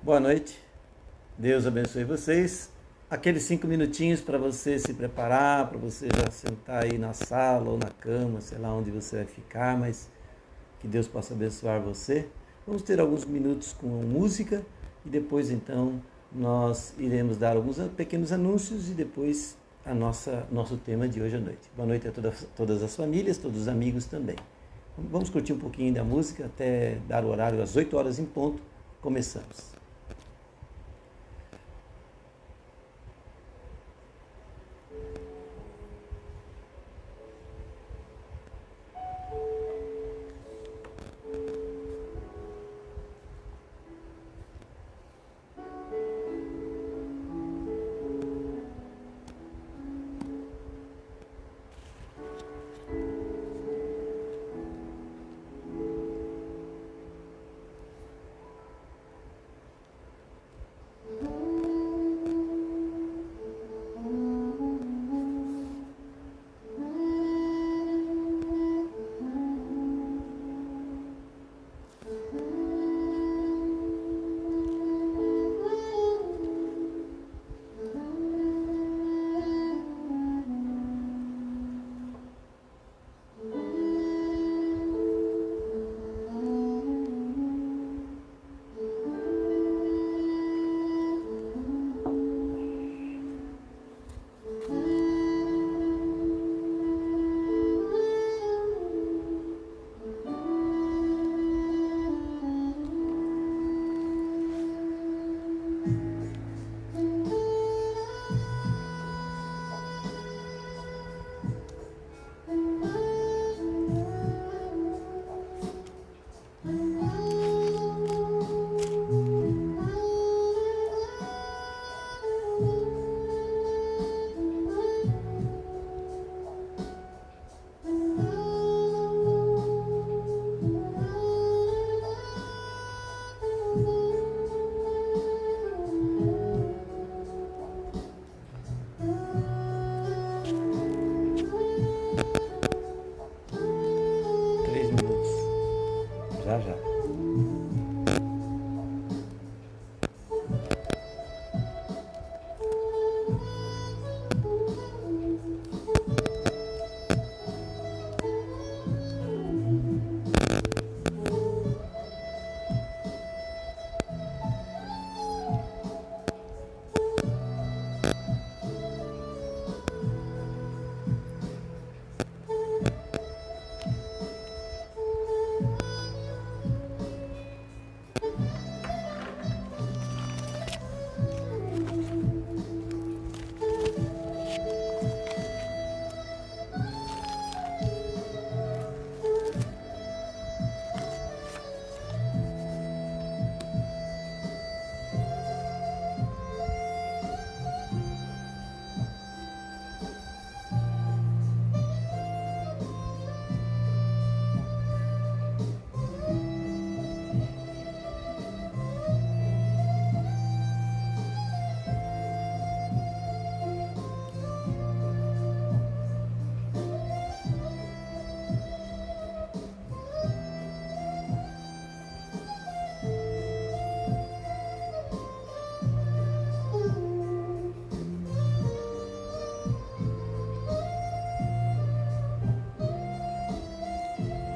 Boa noite, Deus abençoe vocês. Aqueles 5 minutinhos para você se preparar, para você já sentar aí na sala ou na cama, sei lá onde você vai ficar, mas que Deus possa abençoar você. Vamos ter alguns minutos com música e depois então nós iremos dar alguns pequenos anúncios e depois nosso tema de hoje à noite. Boa noite a todas as famílias, todos os amigos também. Vamos curtir um pouquinho da música até dar o horário às 8 horas em ponto. Começamos. 3 minutos. Já, já.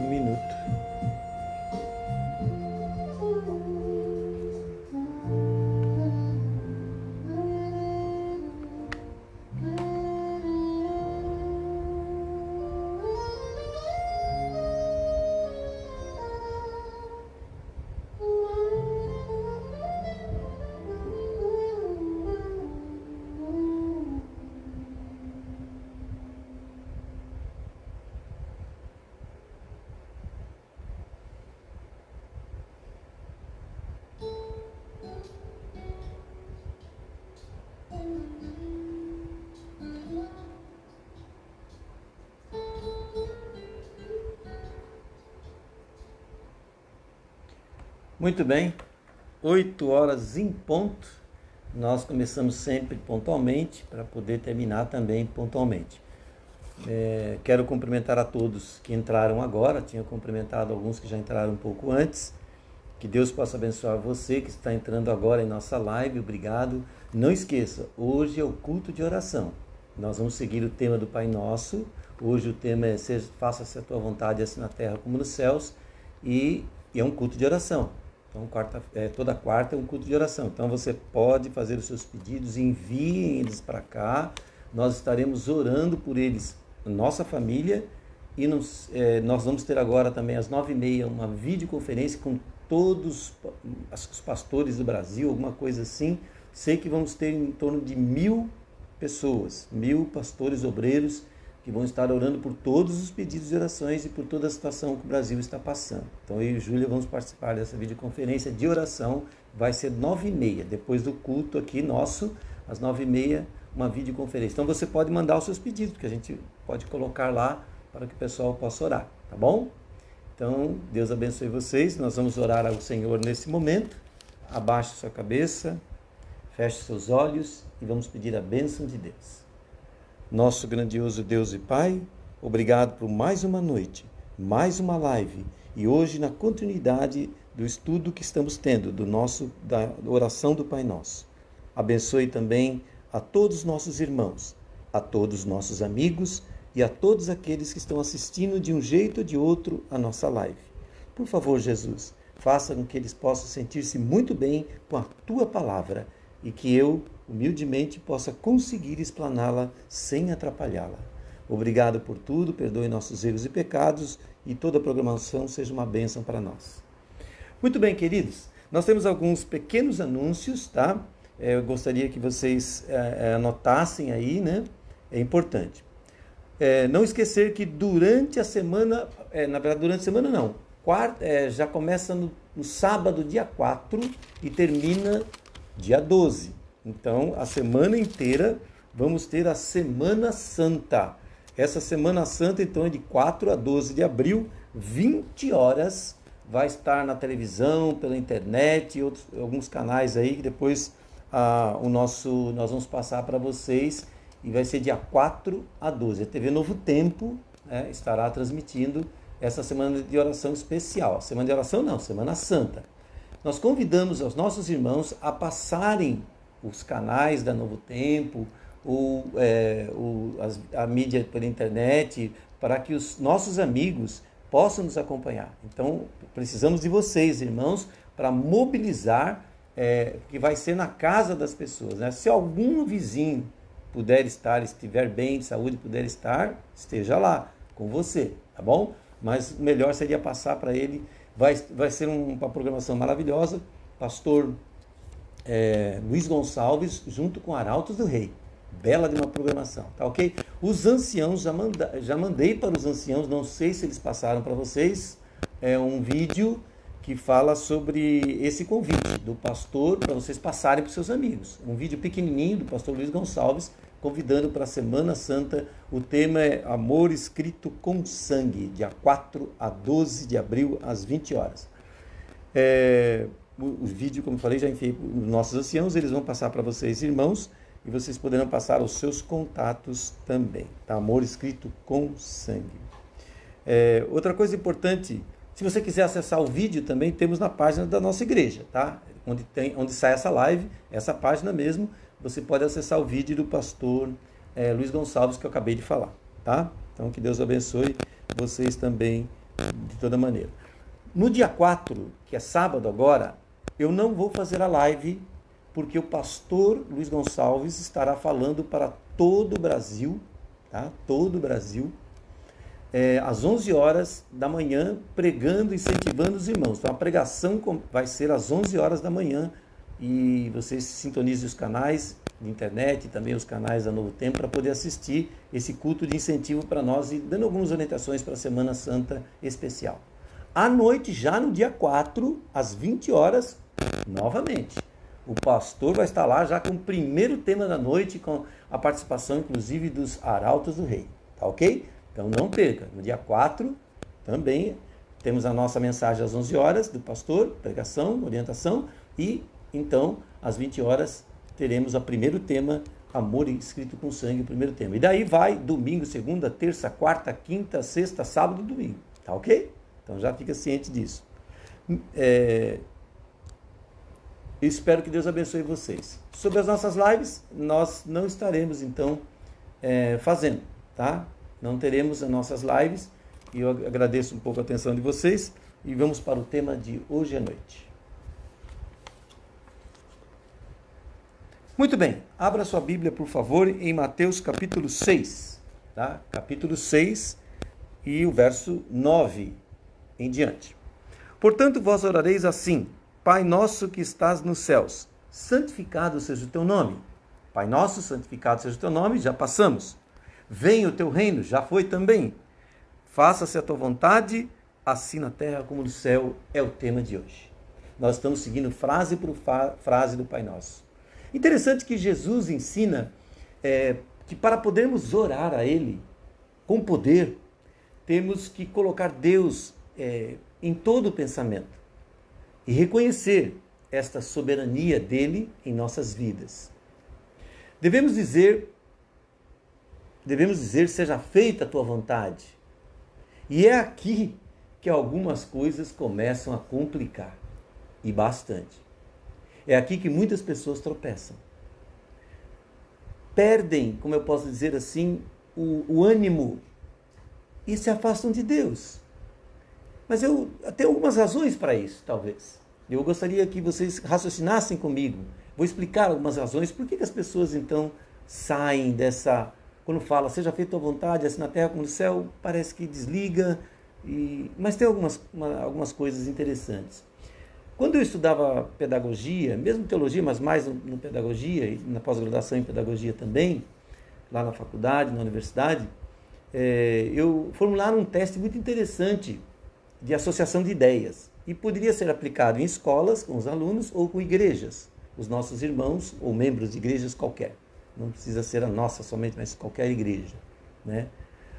Um minuto. Muito bem, 8 horas em ponto. Nós começamos sempre pontualmente para poder terminar também pontualmente. Quero cumprimentar a todos que entraram agora, tinha cumprimentado alguns que já entraram um pouco antes. Que Deus possa abençoar você que está entrando agora em nossa live. Obrigado. Não esqueça, hoje é o culto de oração. Nós vamos seguir o tema do Pai Nosso. Hoje o tema é faça-se a tua vontade, assim na terra como nos céus. E é um culto de oração. Então, toda quarta é um culto de oração. Então, você pode fazer os seus pedidos, enviem eles para cá. Nós estaremos orando por eles, nossa família. E nós vamos ter agora também às 9h30 uma videoconferência com todos os pastores do Brasil, alguma coisa assim. Sei que vamos ter em torno de 1.000 pessoas, 1.000 pastores obreiros que vão estar orando por todos os pedidos de orações e por toda a situação que o Brasil está passando. Então eu e Júlia vamos participar dessa videoconferência de oração, vai ser 9h30, depois do culto aqui nosso, às 9h30, uma videoconferência. Então você pode mandar os seus pedidos, que a gente pode colocar lá para que o pessoal possa orar, tá bom? Então, Deus abençoe vocês. Nós vamos orar ao Senhor nesse momento. Abaixe sua cabeça, feche seus olhos e vamos pedir a bênção de Deus. Nosso grandioso Deus e Pai, obrigado por mais uma noite, mais uma live e hoje na continuidade do estudo que estamos tendo da oração do Pai Nosso. Abençoe também a todos os nossos irmãos, a todos os nossos amigos e a todos aqueles que estão assistindo de um jeito ou de outro a nossa live. Por favor, Jesus, faça com que eles possam sentir-se muito bem com a Tua palavra e que eu, humildemente, possa conseguir explaná-la sem atrapalhá-la. Obrigado por tudo, perdoe nossos erros e pecados e toda a programação seja uma bênção para nós. Muito bem, queridos, nós temos alguns pequenos anúncios, tá? Eu gostaria que vocês anotassem aí, né? É importante. Não esquecer que durante a semana, na verdade durante a semana não, já começa no sábado, dia 4 e termina dia 12. Então, a semana inteira vamos ter a Semana Santa. Essa Semana Santa, então, é de 4 a 12 de abril, 20 horas, vai estar na televisão, pela internet e alguns canais aí que depois nós vamos passar para vocês. E vai ser dia 4 a 12. A TV Novo Tempo estará transmitindo essa semana de oração especial. Semana de oração não, Semana Santa. Nós convidamos os nossos irmãos a passarem os canais da Novo Tempo, a mídia pela internet, para que os nossos amigos possam nos acompanhar. Então, precisamos de vocês, irmãos, para mobilizar, que vai ser na casa das pessoas, né? Se algum vizinho puder estar, estiver bem de saúde, puder estar, esteja lá com você, tá bom? Mas o melhor seria passar para ele. Vai ser uma programação maravilhosa. Pastor Luiz Gonçalves, junto com Arautos do Rei. Bela de uma programação, tá ok? Os anciãos, já mandei para os anciãos, não sei se eles passaram para vocês, um vídeo que fala sobre esse convite do pastor, para vocês passarem para os seus amigos. Um vídeo pequenininho do pastor Luiz Gonçalves, convidando para a Semana Santa. O tema é Amor Escrito com Sangue, dia 4 a 12 de abril, às 20 horas. O vídeo, como eu falei, já enviei para os nossos anciãos, eles vão passar para vocês, irmãos, e vocês poderão passar aos seus contatos também. Tá? Amor Escrito com Sangue. Outra coisa importante, se você quiser acessar o vídeo, também temos na página da nossa igreja, tá? Onde sai essa live, essa página mesmo, você pode acessar o vídeo do pastor Luiz Gonçalves, que eu acabei de falar, tá? Então, que Deus abençoe vocês também, de toda maneira. No dia 4, que é sábado agora, eu não vou fazer a live, porque o pastor Luiz Gonçalves estará falando para todo o Brasil, tá? Todo o Brasil, às 11 horas da manhã, pregando, incentivando os irmãos. Então, a pregação vai ser às 11 horas da manhã, e vocês sintonizem os canais de internet e também os canais da Novo Tempo para poder assistir esse culto de incentivo para nós e dando algumas orientações para a Semana Santa especial. À noite, já no dia 4, às 20 horas, novamente, o pastor vai estar lá já com o primeiro tema da noite, com a participação, inclusive, dos Arautos do Rei. Tá ok? Então, não perca. No dia 4, também temos a nossa mensagem às 11 horas do pastor, pregação, orientação, e então, às 20 horas, teremos o primeiro tema, Amor Escrito com Sangue, o primeiro tema. E daí vai domingo, segunda, terça, quarta, quinta, sexta, sábado e domingo. Tá ok? Então já fica ciente disso. Eu espero que Deus abençoe vocês. Sobre as nossas lives, nós não estaremos, então, fazendo, tá? Não teremos as nossas lives. E eu agradeço um pouco a atenção de vocês. E vamos para o tema de hoje à noite. Muito bem. Abra sua Bíblia, por favor, em Mateus capítulo 6. Tá? Capítulo 6 e o verso 9 em diante. Portanto, vós orareis assim: Pai nosso que estás nos céus, santificado seja o teu nome. Pai nosso, santificado seja o teu nome, já passamos. Venha o teu reino, já foi também. Faça-se a tua vontade, assim na terra como no céu, é o tema de hoje. Nós estamos seguindo frase por frase do Pai Nosso. Interessante que Jesus ensina que para podermos orar a Ele com poder, temos que colocar Deus em todo o pensamento e reconhecer esta soberania dele em nossas vidas. Devemos dizer, seja feita a tua vontade. E é aqui que algumas coisas começam a complicar, e bastante. É aqui que muitas pessoas tropeçam. Perdem, como eu posso dizer assim, o ânimo e se afastam de Deus. Mas eu tenho algumas razões para isso, talvez. Eu gostaria que vocês raciocinassem comigo. Vou explicar algumas razões por que as pessoas então saem dessa... Quando fala, seja feita a tua vontade, assim na terra como no céu, parece que desliga. Mas tem algumas coisas interessantes. Quando eu estudava pedagogia, mesmo teologia, mas mais no pedagogia, e na pós-graduação em pedagogia também, lá na faculdade, na universidade, eu formularam um teste muito interessante de associação de ideias. E poderia ser aplicado em escolas, com os alunos, ou com igrejas, os nossos irmãos ou membros de igrejas qualquer. Não precisa ser a nossa somente, mas qualquer igreja, né?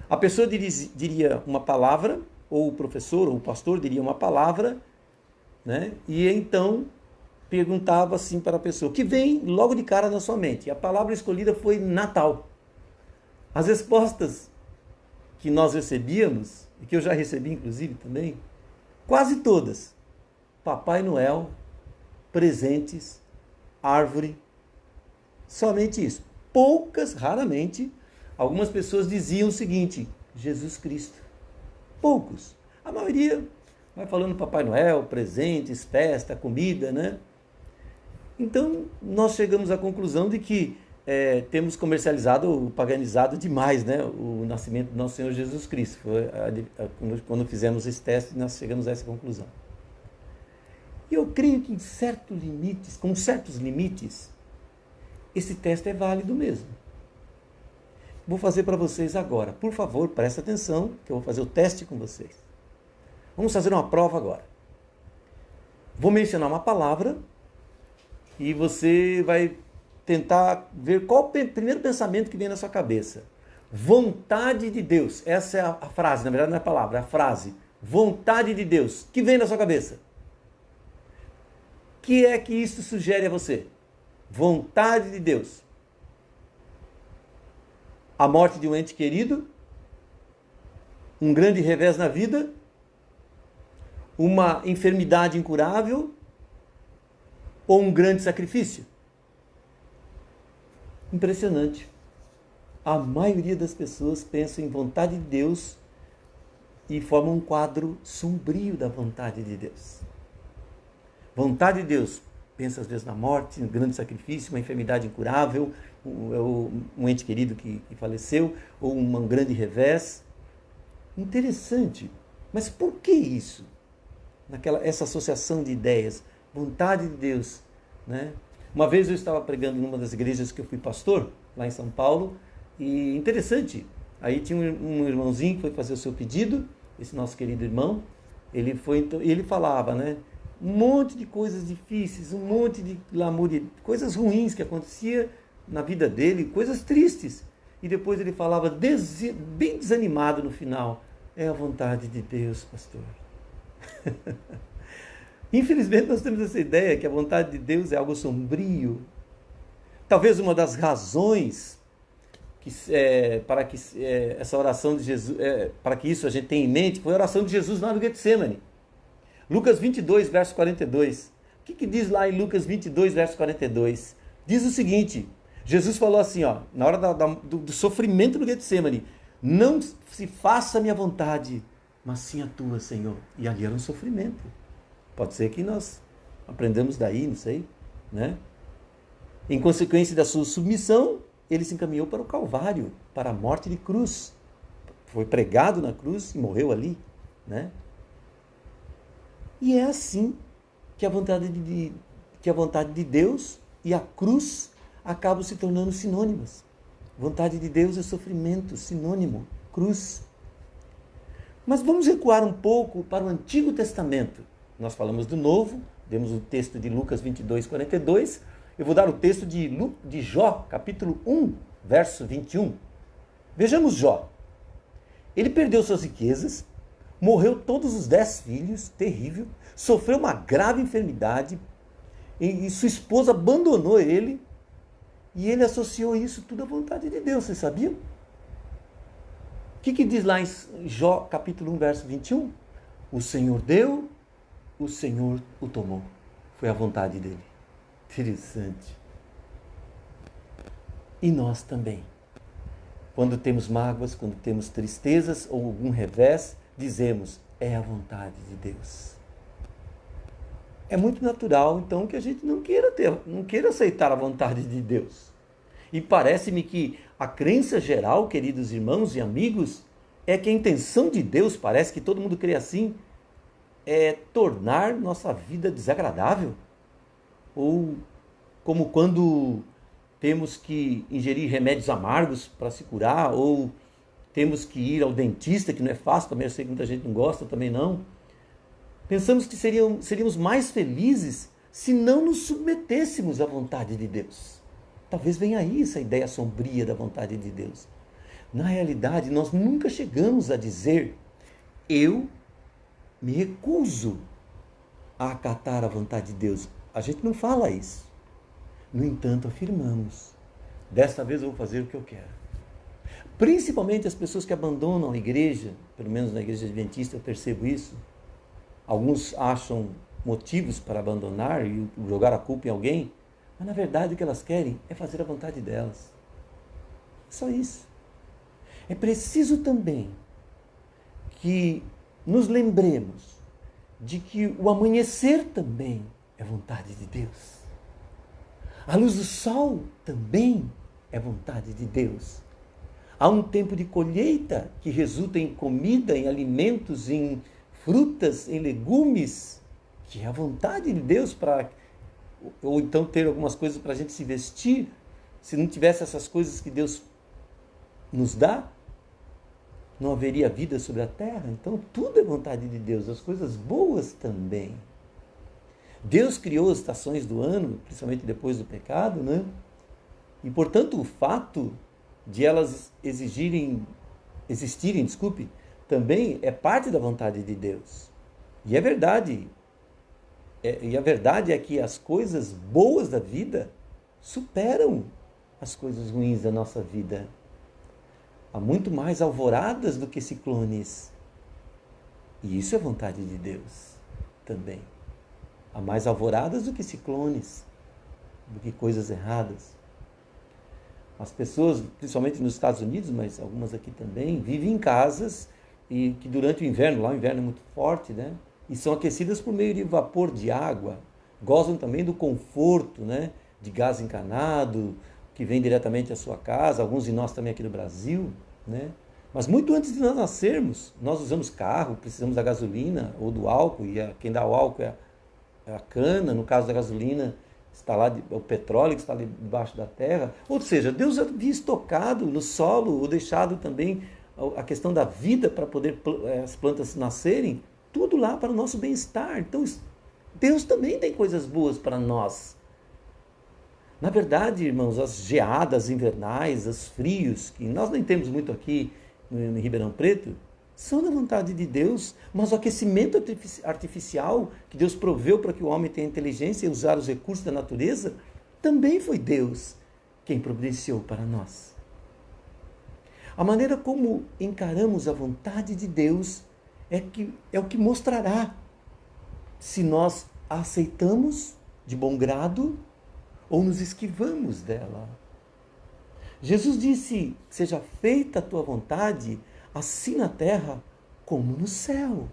A pessoa diria uma palavra, ou o professor ou o pastor diria uma palavra, né? E então perguntava assim para a pessoa, que vem logo de cara na sua mente. A palavra escolhida foi Natal. As respostas que nós recebíamos, e que eu já recebi inclusive também, quase todas: Papai Noel, presentes, árvore, somente isso. Poucas, raramente, algumas pessoas diziam o seguinte: Jesus Cristo. Poucos. A maioria vai falando Papai Noel, presentes, festa, comida, né? Então, nós chegamos à conclusão de que temos comercializado, paganizado demais, né, o nascimento do nosso Senhor Jesus Cristo. Foi quando fizemos esse teste, nós chegamos a essa conclusão. E eu creio que com certos limites, esse teste é válido mesmo. Vou fazer para vocês agora. Por favor, presta atenção, que eu vou fazer o teste com vocês. Vamos fazer uma prova agora. Vou mencionar uma palavra e você vai tentar ver qual o primeiro pensamento que vem na sua cabeça. Vontade de Deus. Essa é a frase, na verdade não é a palavra, é a frase. Vontade de Deus. Que vem na sua cabeça? O que é que isso sugere a você? Vontade de Deus. A morte de um ente querido? Um grande revés na vida? Uma enfermidade incurável? Ou um grande sacrifício? Impressionante. A maioria das pessoas pensa em vontade de Deus e forma um quadro sombrio da vontade de Deus. Vontade de Deus, pensa às vezes na morte, um grande sacrifício, uma enfermidade incurável, um ente querido que faleceu, ou um grande revés. Interessante. Mas por que isso? Essa associação de ideias, vontade de Deus, né? Uma vez eu estava pregando em uma das igrejas que eu fui pastor, lá em São Paulo, e interessante, aí tinha um irmãozinho que foi fazer o seu pedido, esse nosso querido irmão, ele falava, né, um monte de coisas difíceis, um monte de clamor, de coisas ruins que acontecia na vida dele, coisas tristes, e depois ele falava bem desanimado no final: é a vontade de Deus, pastor. Infelizmente nós temos essa ideia que a vontade de Deus é algo sombrio. Talvez uma das razões para que essa oração de Jesus, para que isso a gente tenha em mente, foi a oração de Jesus lá no Getsemane. Lucas 22, verso 42. que diz lá em Lucas 22, verso 42? Diz o seguinte, Jesus falou assim, ó, na hora do sofrimento no Getsemane, não se faça a minha vontade, mas sim a tua, Senhor. E ali era um sofrimento. Pode ser que nós aprendamos daí, não sei, né? Em consequência da sua submissão, ele se encaminhou para o Calvário, para a morte de cruz. Foi pregado na cruz e morreu ali, né? E é assim que a vontade de Deus e a cruz acabam se tornando sinônimas. Vontade de Deus é sofrimento, sinônimo, cruz. Mas vamos recuar um pouco para o Antigo Testamento. Nós falamos do Novo, demos o texto de Lucas 22, 42. Eu vou dar o texto de Jó, capítulo 1, verso 21. Vejamos Jó. Ele perdeu suas riquezas, morreu todos os 10 filhos, terrível, sofreu uma grave enfermidade, e sua esposa abandonou ele, e ele associou isso tudo à vontade de Deus, vocês sabiam? O que diz lá em Jó, capítulo 1, verso 21? O Senhor deu, o Senhor o tomou. Foi a vontade dele. Interessante. E nós também. Quando temos mágoas, quando temos tristezas ou algum revés, dizemos, é a vontade de Deus. É muito natural, então, que a gente não queira aceitar a vontade de Deus. E parece-me que a crença geral, queridos irmãos e amigos, é que a intenção de Deus, parece que todo mundo crê assim, é tornar nossa vida desagradável. Ou como quando temos que ingerir remédios amargos para se curar, ou temos que ir ao dentista, que não é fácil, também eu sei que muita gente não gosta, também não. Pensamos que seríamos mais felizes se não nos submetêssemos à vontade de Deus. Talvez venha aí essa ideia sombria da vontade de Deus. Na realidade, nós nunca chegamos a dizer, eu me recuso a acatar a vontade de Deus. A gente não fala isso. No entanto, afirmamos, desta vez eu vou fazer o que eu quero. Principalmente as pessoas que abandonam a igreja, pelo menos na igreja adventista eu percebo isso. Alguns acham motivos para abandonar e jogar a culpa em alguém, mas na verdade o que elas querem é fazer a vontade delas. É só isso. É preciso também que nos lembremos de que o amanhecer também é vontade de Deus. A luz do sol também é vontade de Deus. Há um tempo de colheita que resulta em comida, em alimentos, em frutas, em legumes, que é a vontade de Deus para... Ou então ter algumas coisas para a gente se vestir. Se não tivesse essas coisas que Deus nos dá, não haveria vida sobre a terra. Então tudo é vontade de Deus, as coisas boas também. Deus criou as estações do ano, principalmente depois do pecado, né? E portanto o fato de elas existirem, também é parte da vontade de Deus. E é verdade. E a verdade é que as coisas boas da vida superam as coisas ruins da nossa vida. Há muito mais alvoradas do que ciclones. E isso é vontade de Deus também. Há mais alvoradas do que ciclones, do que coisas erradas. As pessoas, principalmente nos Estados Unidos, mas algumas aqui também, vivem em casas e que durante o inverno, lá o inverno é muito forte, né? E são aquecidas por meio de vapor de água. Gozam também do conforto, né? De gás encanado, que vem diretamente à sua casa, alguns de nós também aqui no Brasil, né? Mas muito antes de nós nascermos, nós usamos carro, precisamos da gasolina ou do álcool, e quem dá o álcool é a cana, no caso da gasolina, está lá o petróleo que está ali debaixo da terra. Ou seja, Deus havia estocado no solo, ou deixado também a questão da vida para poder as plantas nascerem, tudo lá para o nosso bem-estar. Então, Deus também tem coisas boas para nós. Na verdade, irmãos, as geadas invernais, os frios, que nós nem temos muito aqui em Ribeirão Preto, são da vontade de Deus, mas o aquecimento artificial que Deus proveu para que o homem tenha inteligência e usar os recursos da natureza, também foi Deus quem providenciou para nós. A maneira como encaramos a vontade de Deus é o que mostrará se nós a aceitamos de bom grado ou nos esquivamos dela. Jesus disse: seja feita a tua vontade, assim na terra como no céu.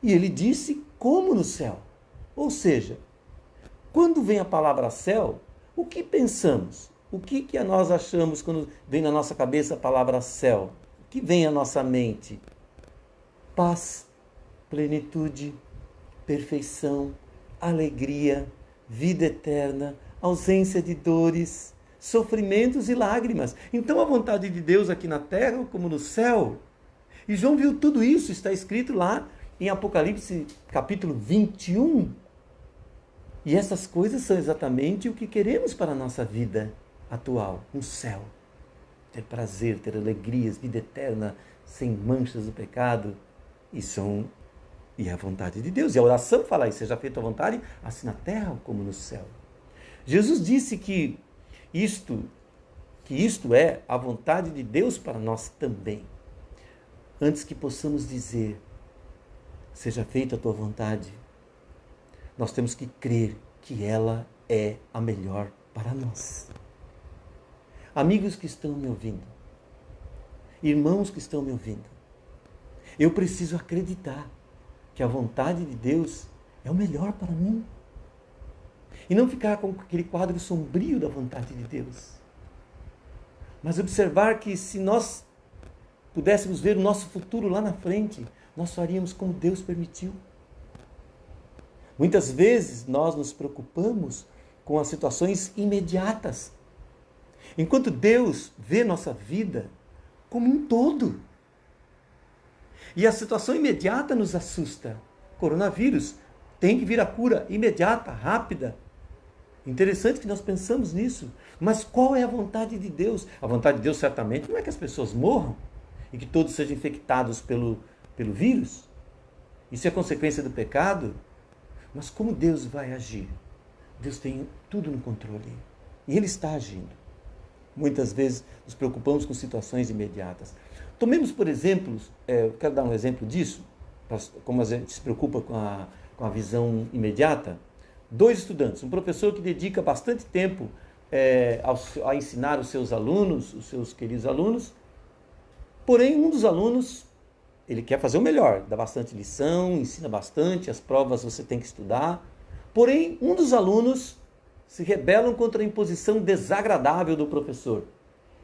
E ele disse: como no céu. Ou seja, quando vem a palavra céu, o que pensamos? O que nós achamos quando vem na nossa cabeça a palavra céu? O que vem à nossa mente? Paz, plenitude, perfeição, alegria, vida eterna, ausência de dores, sofrimentos e lágrimas. Então a vontade de Deus aqui na terra como no céu. E João viu tudo isso, está escrito lá em Apocalipse capítulo 21. E essas coisas são exatamente o que queremos para a nossa vida atual, no céu. Ter prazer, ter alegrias, vida eterna, sem manchas do pecado. E é a vontade de Deus. E a oração fala isso: seja feita a vontade, assim na terra como no céu. Jesus disse que isto é a vontade de Deus para nós também. Antes que possamos dizer, seja feita a tua vontade, nós temos que crer que ela é a melhor para nós. Amigos que estão me ouvindo, irmãos que estão me ouvindo, eu preciso acreditar que a vontade de Deus é o melhor para mim. E não ficar com aquele quadro sombrio da vontade de Deus. Mas observar que se nós pudéssemos ver o nosso futuro lá na frente, nós faríamos como Deus permitiu. Muitas vezes nós nos preocupamos com as situações imediatas, enquanto Deus vê nossa vida como um todo. E a situação imediata nos assusta. Coronavírus, tem que vir a cura imediata, rápida. Interessante que nós pensamos nisso. Mas qual é a vontade de Deus? A vontade de Deus certamente não é que as pessoas morram e que todos sejam infectados pelo vírus. Isso é consequência do pecado. Mas como Deus vai agir? Deus tem tudo no controle. E Ele está agindo. Muitas vezes nos preocupamos com situações imediatas. Tomemos, por exemplo, eu quero dar um exemplo disso, como a gente se preocupa com a visão imediata. 2 estudantes, um professor que dedica bastante tempo a ensinar os seus alunos, os seus queridos alunos, porém um dos alunos, ele quer fazer o melhor, dá bastante lição, ensina bastante, as provas você tem que estudar, porém um dos alunos se rebelam contra a imposição desagradável do professor.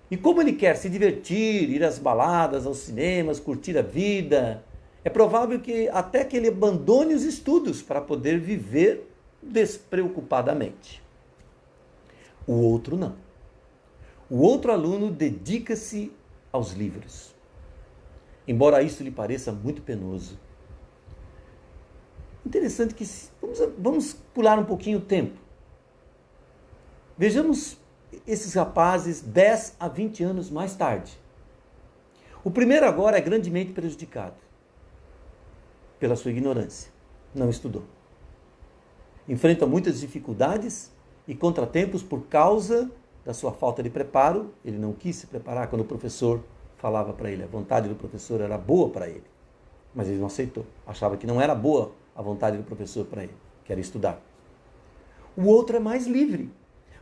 E como ele quer se divertir, ir às baladas, aos cinemas, curtir a vida, é provável que até que ele abandone os estudos para poder viver despreocupadamente. O outro não. O outro aluno dedica-se aos livros. Embora isso lhe pareça muito penoso. Interessante que vamos pular um pouquinho o tempo. Vejamos esses rapazes 10 a 20 anos mais tarde. O primeiro agora é grandemente prejudicado pela sua ignorância. Não estudou. Enfrenta muitas dificuldades e contratempos por causa da sua falta de preparo. Ele não quis se preparar quando o professor falava para ele. A vontade do professor era boa para ele, mas ele não aceitou. Achava que não era boa a vontade do professor para ele, que era estudar. O outro é mais livre,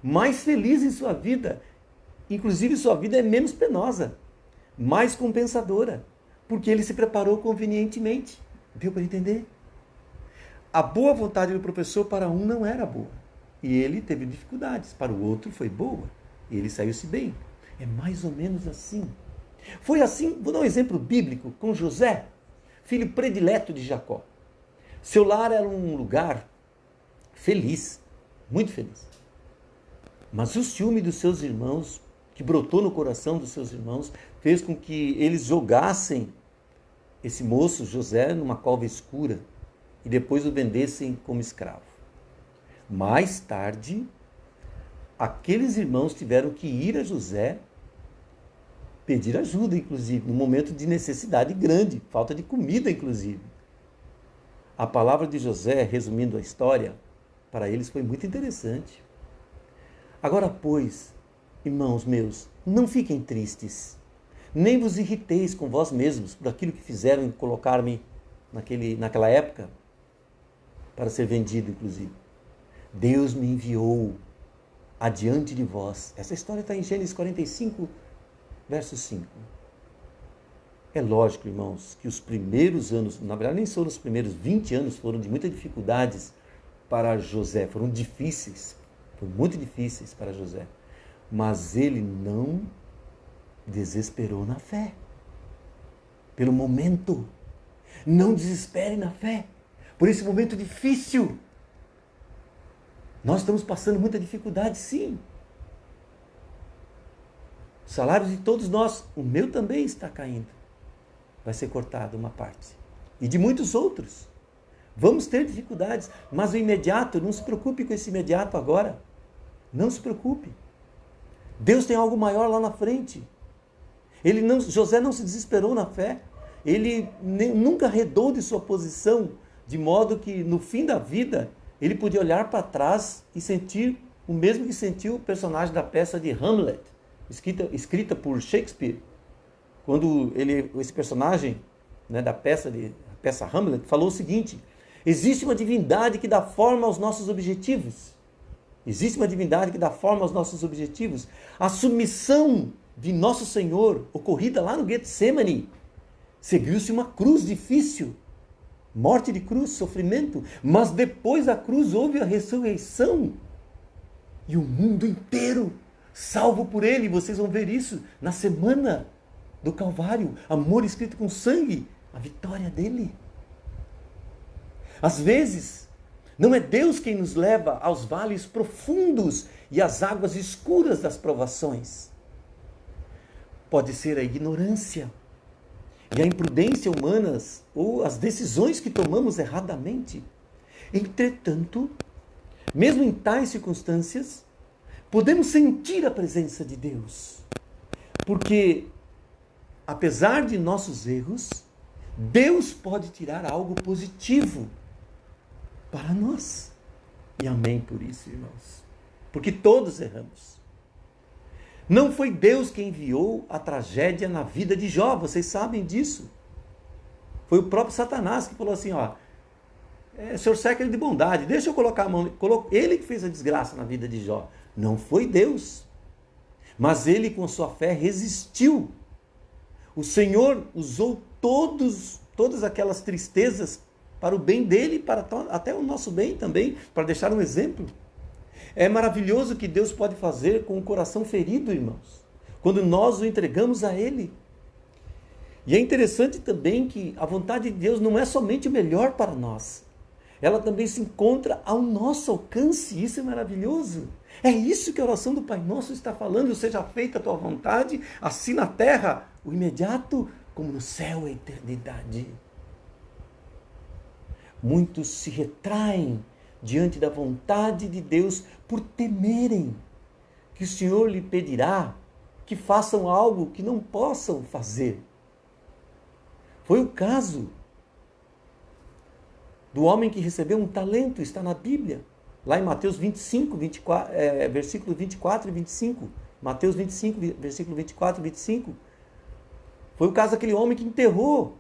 mais feliz em sua vida, inclusive sua vida é menos penosa, mais compensadora, porque ele se preparou convenientemente. Deu para entender? A boa vontade do professor para um não era boa, e ele teve dificuldades, para o outro foi boa, e ele saiu-se bem. É mais ou menos assim. Foi assim, vou dar um exemplo bíblico, com José, filho predileto de Jacó. Seu lar era um lugar feliz, muito feliz. Mas o ciúme dos seus irmãos, que brotou no coração dos seus irmãos, fez com que eles jogassem esse moço, José, numa cova escura e depois o vendessem como escravo. Mais tarde, aqueles irmãos tiveram que ir a José pedir ajuda, inclusive, num momento de necessidade grande, falta de comida, inclusive. A palavra de José, resumindo a história, para eles foi muito interessante. Agora, pois, irmãos meus, não fiquem tristes, nem vos irriteis com vós mesmos por aquilo que fizeram em colocar-me naquela época, para ser vendido, inclusive. Deus me enviou adiante de vós. Essa história está em Gênesis 45, verso 5. É lógico, irmãos, que os primeiros anos, na verdade nem foram os primeiros 20 anos, foram de muitas dificuldades para José, foram difíceis, foram muito difíceis para José. Mas ele não desesperou na fé. Pelo momento, não desespere na fé, por esse momento difícil. Nós estamos passando muita dificuldade, sim. O salário de todos nós, o meu também está caindo. Vai ser cortado uma parte. E de muitos outros. Vamos ter dificuldades, mas o imediato, não se preocupe com esse imediato agora. Não se preocupe. Deus tem algo maior lá na frente. José não se desesperou na fé. Ele nunca arredou de sua posição, de modo que no fim da vida ele podia olhar para trás e sentir o mesmo que sentiu o personagem da peça de Hamlet, escrita por Shakespeare. Quando esse personagem, né, da peça Hamlet falou o seguinte: existe uma divindade que dá forma aos nossos objetivos. Existe uma divindade que dá forma aos nossos objetivos. A submissão de Nosso Senhor, ocorrida lá no Getsemane, seguiu-se uma cruz difícil, morte de cruz, sofrimento, mas depois da cruz houve a ressurreição e o mundo inteiro salvo por ele. Vocês vão ver isso na semana do Calvário, amor escrito com sangue, a vitória dele. Às vezes, não é Deus quem nos leva aos vales profundos e às águas escuras das provações. Pode ser a ignorância e a imprudência humanas ou as decisões que tomamos erradamente. Entretanto, mesmo em tais circunstâncias, podemos sentir a presença de Deus. Porque, apesar de nossos erros, Deus pode tirar algo positivo para nós. E amém por isso, irmãos. Porque todos erramos. Não foi Deus quem enviou a tragédia na vida de Jó, vocês sabem disso. Foi o próprio Satanás que falou assim, o Senhor cerca ele de bondade, deixa eu colocar a mão. Ele que fez a desgraça na vida de Jó. Não foi Deus. Mas ele, com sua fé, resistiu. O Senhor usou todas aquelas tristezas para o bem dele, para até o nosso bem também, para deixar um exemplo. É maravilhoso o que Deus pode fazer com o coração ferido, irmãos, quando nós o entregamos a Ele. E é interessante também que a vontade de Deus não é somente o melhor para nós, ela também se encontra ao nosso alcance. Isso é maravilhoso. É isso que a oração do Pai Nosso está falando: seja feita a tua vontade, assim na terra, o imediato, como no céu, a eternidade. Muitos se retraem diante da vontade de Deus por temerem que o Senhor lhe pedirá que façam algo que não possam fazer. Foi o caso do homem que recebeu um talento, está na Bíblia, lá em Mateus 25, versículos 24 e 25. Mateus 25, versículo 24 e 25. Foi o caso daquele homem que enterrou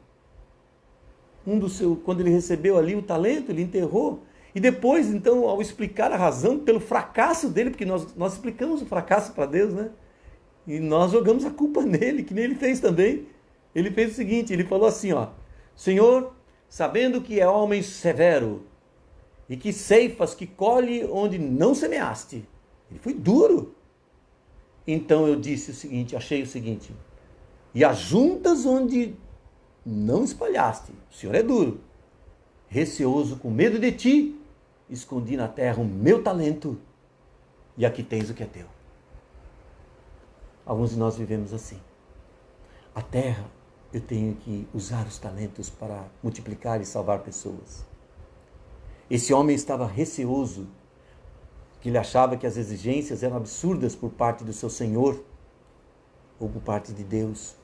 quando ele recebeu ali o talento, ele enterrou. E depois, então, ao explicar a razão pelo fracasso dele, porque nós explicamos o fracasso para Deus, né? E nós jogamos a culpa nele, que nem ele fez também. Ele fez o seguinte, ele falou assim, Senhor, sabendo que é homem severo, e que ceifas, que colhe onde não semeaste. Ele foi duro. Então eu disse o seguinte, achei o seguinte, e ajuntas onde não espalhaste. O Senhor é duro. Receoso, com medo de ti, escondi na terra o meu talento, e aqui tens o que é teu. Alguns de nós vivemos assim. A terra, eu tenho que usar os talentos para multiplicar e salvar pessoas. Esse homem estava receoso, que ele achava que as exigências eram absurdas por parte do seu Senhor, ou por parte de Deus,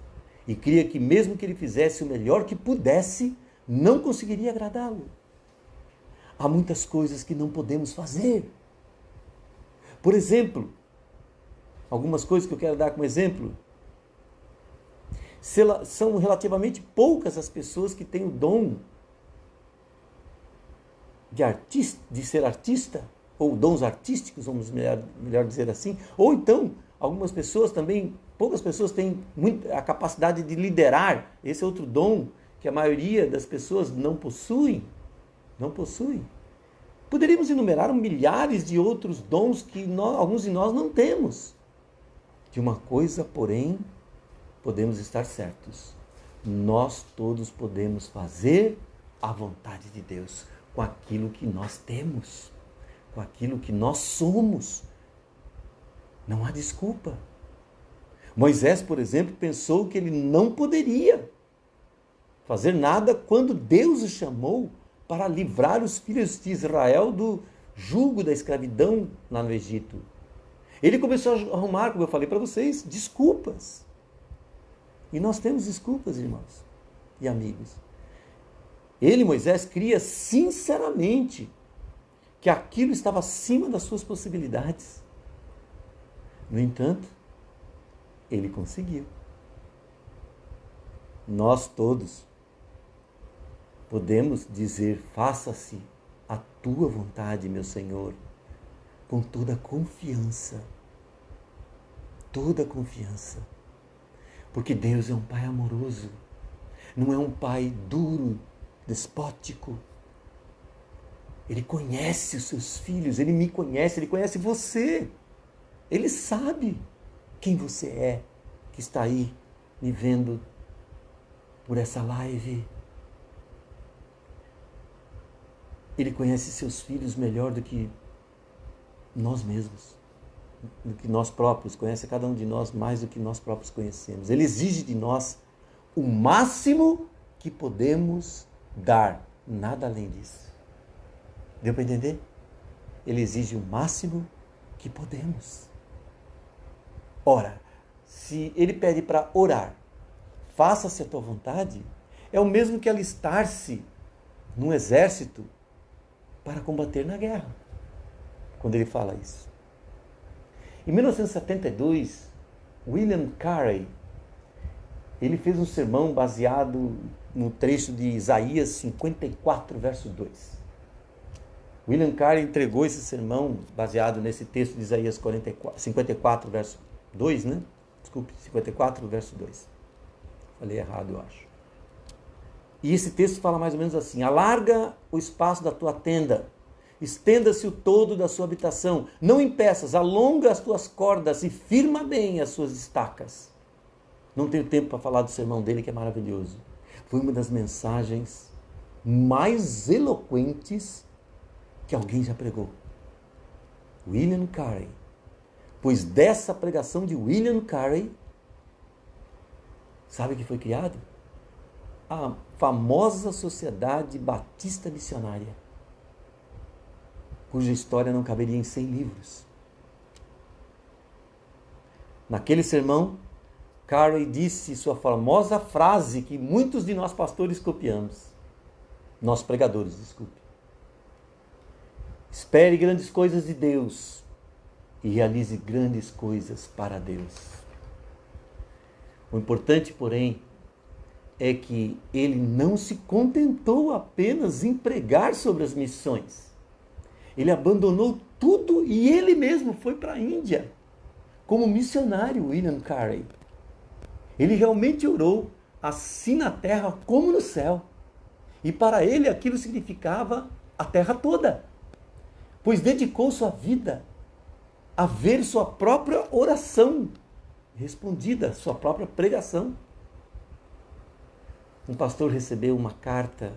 e cria que mesmo que ele fizesse o melhor que pudesse, não conseguiria agradá-lo. Há muitas coisas que não podemos fazer. Por exemplo, algumas coisas que eu quero dar como exemplo, são relativamente poucas as pessoas que têm o dom de ser artista. ou dons artísticos, vamos melhor dizer assim, ou então algumas pessoas também, poucas pessoas têm a capacidade de liderar. Esse é outro dom que a maioria das pessoas não possuem. Não possuem. Poderíamos enumerar milhares de outros dons que alguns de nós não temos. De uma coisa, porém, podemos estar certos. Nós todos podemos fazer a vontade de Deus com aquilo que nós temos, com aquilo que nós somos. Não há desculpa. Moisés, por exemplo, pensou que ele não poderia fazer nada quando Deus o chamou para livrar os filhos de Israel do jugo da escravidão lá no Egito. Ele começou a arrumar, como eu falei para vocês, desculpas. E nós temos desculpas, irmãos e amigos. Ele, Moisés, cria sinceramente que aquilo estava acima das suas possibilidades. No entanto, ele conseguiu. Nós todos podemos dizer: faça-se a tua vontade, meu Senhor, com toda a confiança. Toda a confiança. Porque Deus é um Pai amoroso. Não é um Pai duro, despótico. Ele conhece os seus filhos, Ele me conhece, Ele conhece você. Ele sabe quem você é, que está aí me vendo por essa live. Ele conhece seus filhos melhor do que nós mesmos, do que nós próprios. Conhece cada um de nós mais do que nós próprios conhecemos. Ele exige de nós o máximo que podemos dar, nada além disso. Deu para entender? Ele exige o máximo que podemos. Ora, se ele pede para orar, faça-se a tua vontade, é o mesmo que alistar-se num exército para combater na guerra, quando ele fala isso. Em 1972, William Carey, ele fez um sermão baseado no trecho de Isaías 54, verso 2. William Carey entregou esse sermão baseado nesse texto de Isaías 54, verso 2, né? Desculpe, 54, verso 2. Falei errado, eu acho. E esse texto fala mais ou menos assim: alarga o espaço da tua tenda, estenda-se o todo da sua habitação, não impeças, alonga as tuas cordas e firma bem as suas estacas. Não tenho tempo para falar do sermão dele, que é maravilhoso. Foi uma das mensagens mais eloquentes que alguém já pregou. William Carey. Pois dessa pregação de William Carey, sabe o que foi criado? A famosa Sociedade Batista Missionária, cuja história não caberia em 100 livros. Naquele sermão, Carey disse sua famosa frase que muitos de nós pastores copiamos. Nós pregadores, desculpe. Espere grandes coisas de Deus e realize grandes coisas para Deus. O importante, porém, é que ele não se contentou apenas em pregar sobre as missões. Ele abandonou tudo e ele mesmo foi para a Índia como missionário, William Carey. Ele realmente orou assim na terra como no céu. E para ele aquilo significava a terra toda, pois dedicou sua vida a ver sua própria oração respondida, sua própria pregação. Um pastor recebeu uma carta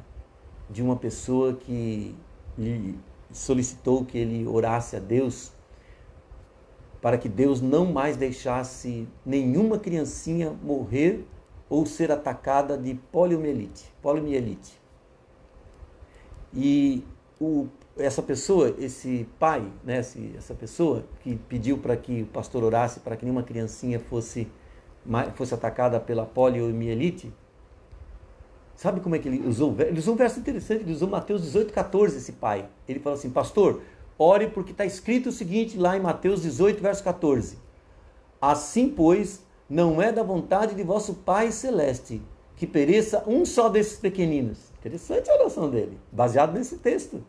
de uma pessoa que lhe solicitou que ele orasse a Deus para que Deus não mais deixasse nenhuma criancinha morrer ou ser atacada de poliomielite. E essa pessoa, esse pai, né, essa pessoa que pediu para que o pastor orasse para que nenhuma criancinha fosse atacada pela poliomielite, sabe como é que ele usou? Ele usou um verso interessante, ele usou Mateus 18,14, esse pai. Ele falou assim: pastor, ore porque está escrito o seguinte lá em Mateus 18, verso 14. Assim, pois, não é da vontade de vosso Pai Celeste que pereça um só desses pequeninos. Interessante a oração dele, baseado nesse texto.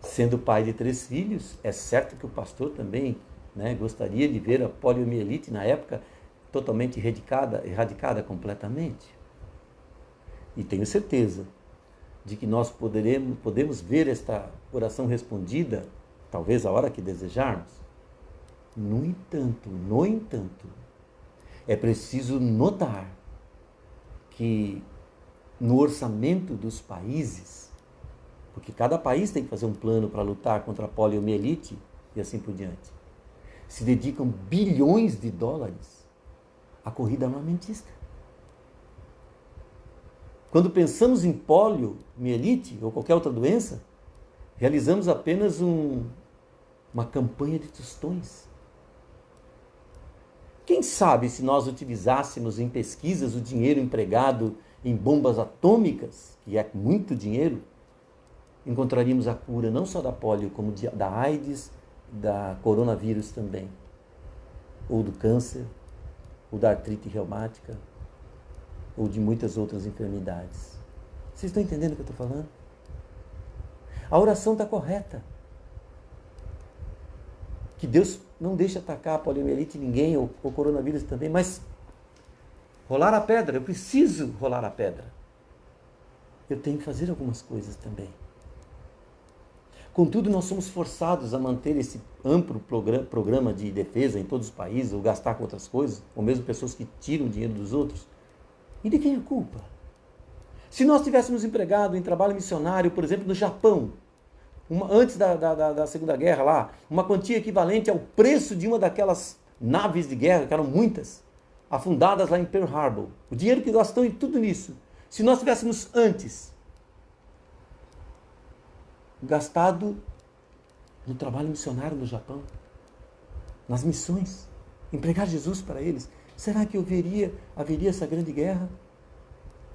Sendo pai de 3 filhos, é certo que o pastor também, né, gostaria de ver a poliomielite na época totalmente erradicada completamente. E tenho certeza de que nós podemos ver esta oração respondida, talvez a hora que desejarmos. No entanto, é preciso notar que no orçamento dos países, porque cada país tem que fazer um plano para lutar contra a poliomielite e assim por diante, se dedicam bilhões de dólares à corrida armamentista. Quando pensamos em poliomielite ou qualquer outra doença, realizamos apenas uma campanha de tostões. Quem sabe se nós utilizássemos em pesquisas o dinheiro empregado em bombas atômicas, que é muito dinheiro, encontraríamos a cura não só da polio, como da AIDS, da coronavírus também, ou do câncer, ou da artrite reumática, ou de muitas outras enfermidades. Vocês estão entendendo o que eu estou falando? A oração está correta. Que Deus não deixe atacar a poliomielite ninguém, ou o coronavírus também, mas rolar a pedra, eu preciso rolar a pedra. Eu tenho que fazer algumas coisas também. Contudo, nós somos forçados a manter esse amplo programa de defesa em todos os países, ou gastar com outras coisas, ou mesmo pessoas que tiram o dinheiro dos outros. E de quem é a culpa? Se nós tivéssemos empregado em trabalho missionário, por exemplo, no Japão, antes da Segunda Guerra lá, uma quantia equivalente ao preço de uma daquelas naves de guerra, que eram muitas, afundadas lá em Pearl Harbor, o dinheiro que gastamos em tudo nisso, se nós tivéssemos antes gastado no trabalho missionário no Japão, nas missões, empregar Jesus para eles, será que haveria essa grande guerra?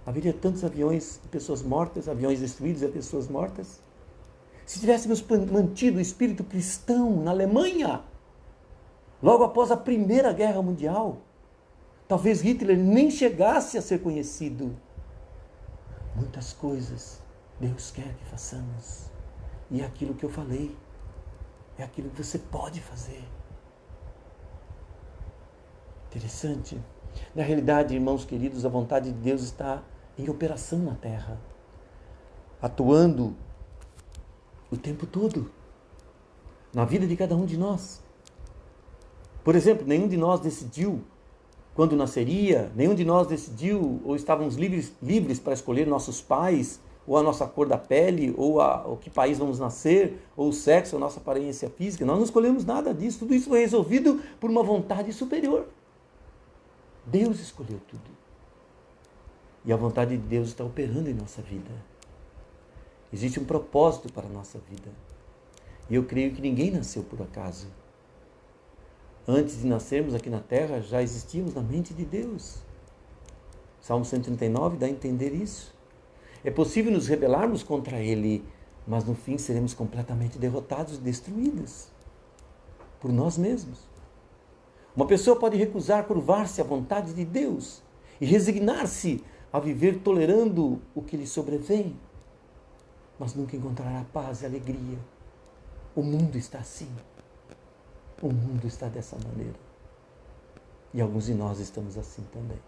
Haveria tantos aviões e pessoas mortas, aviões destruídos e pessoas mortas? Se tivéssemos mantido o espírito cristão na Alemanha, logo após a Primeira Guerra Mundial, talvez Hitler nem chegasse a ser conhecido. Muitas coisas Deus quer que façamos. E é aquilo que eu falei. É aquilo que você pode fazer. Interessante. Na realidade, irmãos queridos, a vontade de Deus está em operação na terra, atuando o tempo todo, na vida de cada um de nós. Por exemplo, nenhum de nós decidiu quando nasceria, nenhum de nós decidiu ou estávamos livres para escolher nossos pais, ou a nossa cor da pele, ou que país vamos nascer, ou o sexo, ou a nossa aparência física. Nós não escolhemos nada disso. Tudo isso foi resolvido por uma vontade superior. Deus escolheu tudo. E a vontade de Deus está operando em nossa vida. Existe um propósito para a nossa vida. E eu creio que ninguém nasceu por acaso. Antes de nascermos aqui na terra, já existíamos na mente de Deus. Salmo 139 dá a entender isso. É possível nos rebelarmos contra Ele, mas no fim seremos completamente derrotados e destruídos por nós mesmos. Uma pessoa pode recusar curvar-se à vontade de Deus e resignar-se a viver tolerando o que lhe sobrevém, mas nunca encontrará paz e alegria. O mundo está assim. O mundo está dessa maneira. E alguns de nós estamos assim também.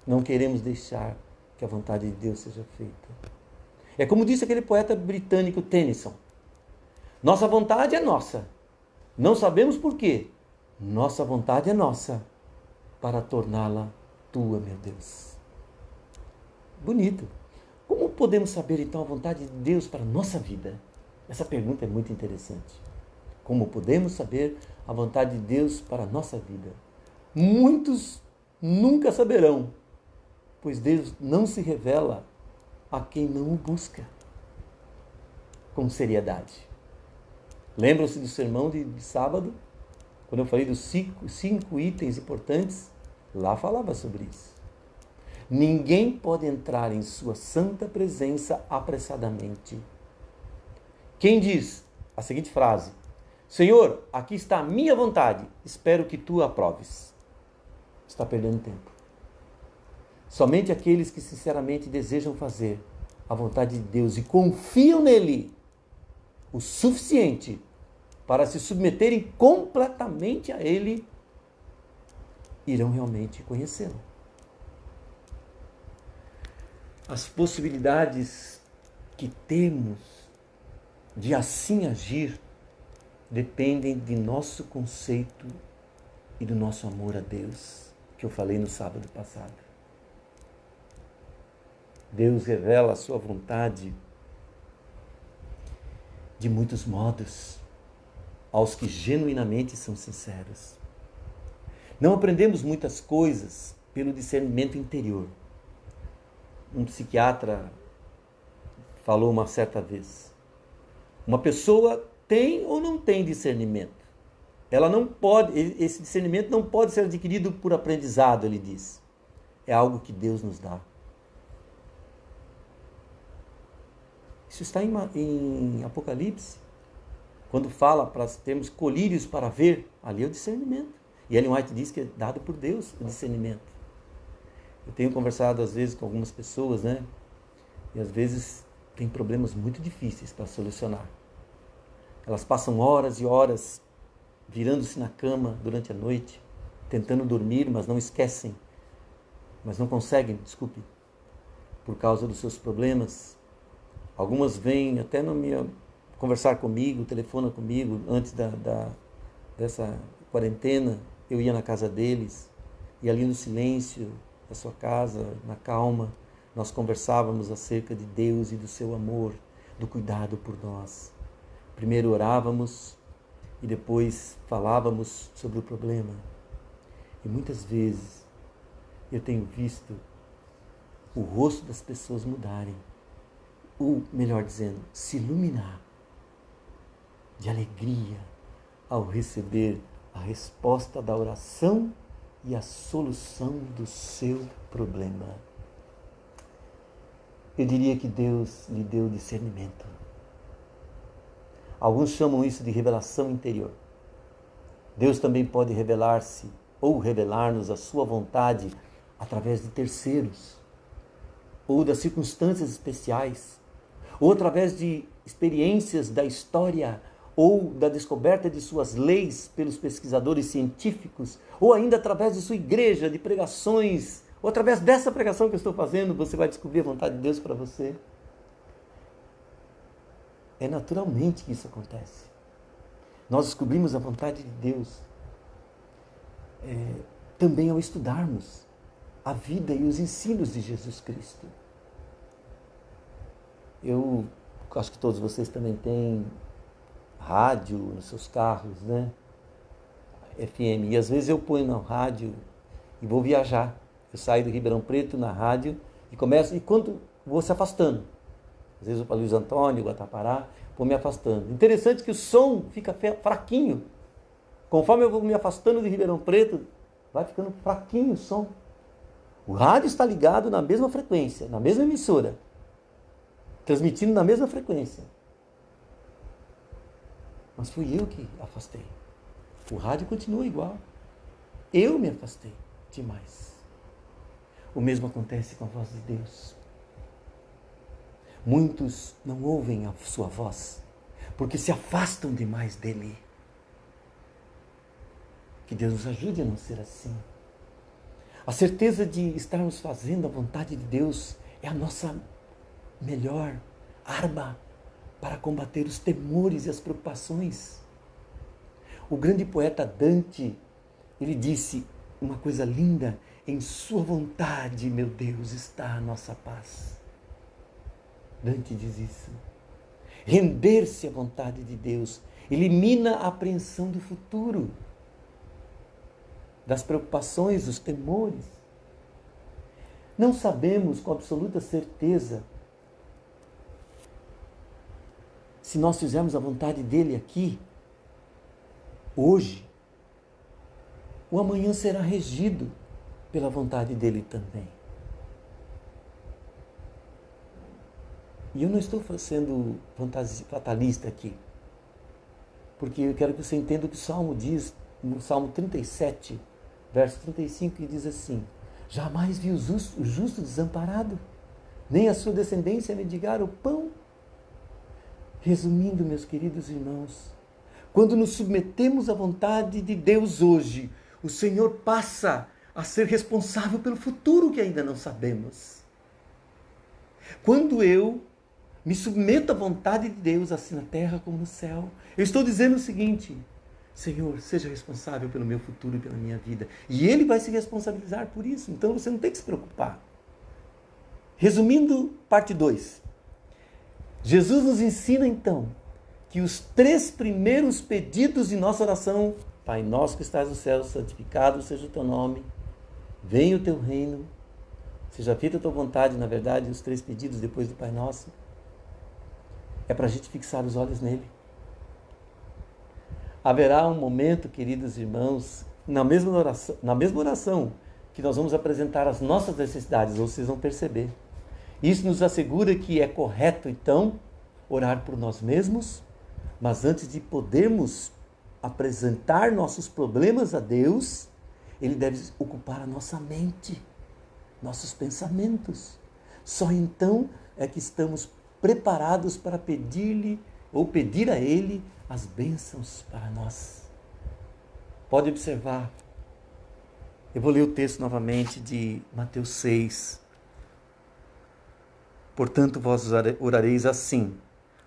Não queremos deixar que a vontade de Deus seja feita. É como disse aquele poeta britânico Tennyson. Nossa vontade é nossa. Não sabemos por quê. Nossa vontade é nossa para torná-la tua, meu Deus. Bonito. Como podemos saber então a vontade de Deus para a nossa vida? Essa pergunta é muito interessante. Como podemos saber a vontade de Deus para a nossa vida? Muitos nunca saberão, pois Deus não se revela a quem não o busca com seriedade. Lembram-se do sermão de sábado? Quando eu falei dos cinco itens importantes, lá falava sobre isso. Ninguém pode entrar em sua santa presença apressadamente. Quem diz a seguinte frase: Senhor, aqui está a minha vontade, espero que tu a aproves, está perdendo tempo. Somente aqueles que sinceramente desejam fazer a vontade de Deus e confiam nele o suficiente para se submeterem completamente a Ele, irão realmente conhecê-lo. As possibilidades que temos de assim agir dependem de nosso conceito e do nosso amor a Deus, que eu falei no sábado passado. Deus revela a sua vontade de muitos modos aos que genuinamente são sinceros. Não aprendemos muitas coisas pelo discernimento interior. Um psiquiatra falou uma certa vez: uma pessoa tem ou não tem discernimento. Ela não pode, esse discernimento não pode ser adquirido por aprendizado, ele diz. É algo que Deus nos dá. Isso está em Apocalipse. Quando fala para termos colírios para ver, ali é o discernimento. E Ellen White diz que é dado por Deus o discernimento. Eu tenho conversado às vezes com algumas pessoas, né? E às vezes tem problemas muito difíceis para solucionar. Elas passam horas e horas virando-se na cama durante a noite, tentando dormir, mas não esquecem, mas não conseguem, desculpe, por causa dos seus problemas. Algumas vêm até conversar comigo, telefonam comigo. Antes dessa quarentena, eu ia na casa deles, e ali no silêncio da sua casa, na calma, nós conversávamos acerca de Deus e do seu amor, do cuidado por nós. Primeiro orávamos e depois falávamos sobre o problema. E muitas vezes eu tenho visto o rosto das pessoas mudarem, ou melhor dizendo, se iluminar de alegria ao receber a resposta da oração e a solução do seu problema. Eu diria que Deus lhe deu discernimento. Alguns chamam isso de revelação interior. Deus também pode revelar-se ou revelar-nos a sua vontade através de terceiros, ou das circunstâncias especiais, ou através de experiências da história, ou da descoberta de suas leis pelos pesquisadores científicos, ou ainda através de sua igreja, de pregações, ou através dessa pregação que eu estou fazendo, você vai descobrir a vontade de Deus para você. É naturalmente que isso acontece. Nós descobrimos a vontade de Deus também ao estudarmos a vida e os ensinos de Jesus Cristo. Eu acho que todos vocês também têm rádio nos seus carros, né? FM. E às vezes eu ponho na rádio e vou viajar. Eu saio do Ribeirão Preto na rádio e começo, e quando vou se afastando, às vezes eu para Luiz Antônio, Guatapará, vou me afastando. Interessante que o som fica fraquinho. Conforme eu vou me afastando de Ribeirão Preto, vai ficando fraquinho o som. O rádio está ligado na mesma frequência, na mesma emissora, transmitindo na mesma frequência. Mas fui eu que afastei. O rádio continua igual. Eu me afastei demais. O mesmo acontece com a voz de Deus. Muitos não ouvem a sua voz, porque se afastam demais dele. Que Deus nos ajude a não ser assim. A certeza de estarmos fazendo a vontade de Deus é a nossa melhor arma para combater os temores e as preocupações. O grande poeta Dante, ele disse uma coisa linda: em sua vontade, meu Deus, está a nossa paz. Dante diz isso. Render-se à vontade de Deus elimina a apreensão do futuro, das preocupações, dos temores. Não sabemos com absoluta certeza se nós fizermos a vontade dele aqui, hoje, o amanhã será regido pela vontade dele também. E eu não estou sendo fatalista aqui, porque eu quero que você entenda o que o Salmo diz, no Salmo 37, verso 35, que diz assim: jamais vi o justo desamparado, nem a sua descendência mendigar o pão. Resumindo, meus queridos irmãos, quando nos submetemos à vontade de Deus hoje, o Senhor passa a ser responsável pelo futuro que ainda não sabemos. Quando eu me submeto à vontade de Deus, assim na terra como no céu, eu estou dizendo o seguinte: Senhor, seja responsável pelo meu futuro e pela minha vida. E Ele vai se responsabilizar por isso, então você não tem que se preocupar. Resumindo, parte 2. Jesus nos ensina então que os 3 primeiros pedidos de nossa oração: Pai nosso que estás no céu, santificado seja o teu nome, venha o teu reino, seja feita a tua vontade. Na verdade, os 3 pedidos depois do Pai Nosso é para a gente fixar os olhos nele. Haverá um momento, queridos irmãos, na mesma oração que nós vamos apresentar as nossas necessidades, vocês vão perceber. Isso nos assegura que é correto, então, orar por nós mesmos, mas antes de podermos apresentar nossos problemas a Deus, Ele deve ocupar a nossa mente, nossos pensamentos. Só então é que estamos preparados para pedir-lhe ou pedir a Ele as bênçãos para nós. Pode observar, eu vou ler o texto novamente de Mateus 6. Portanto, vós orareis assim: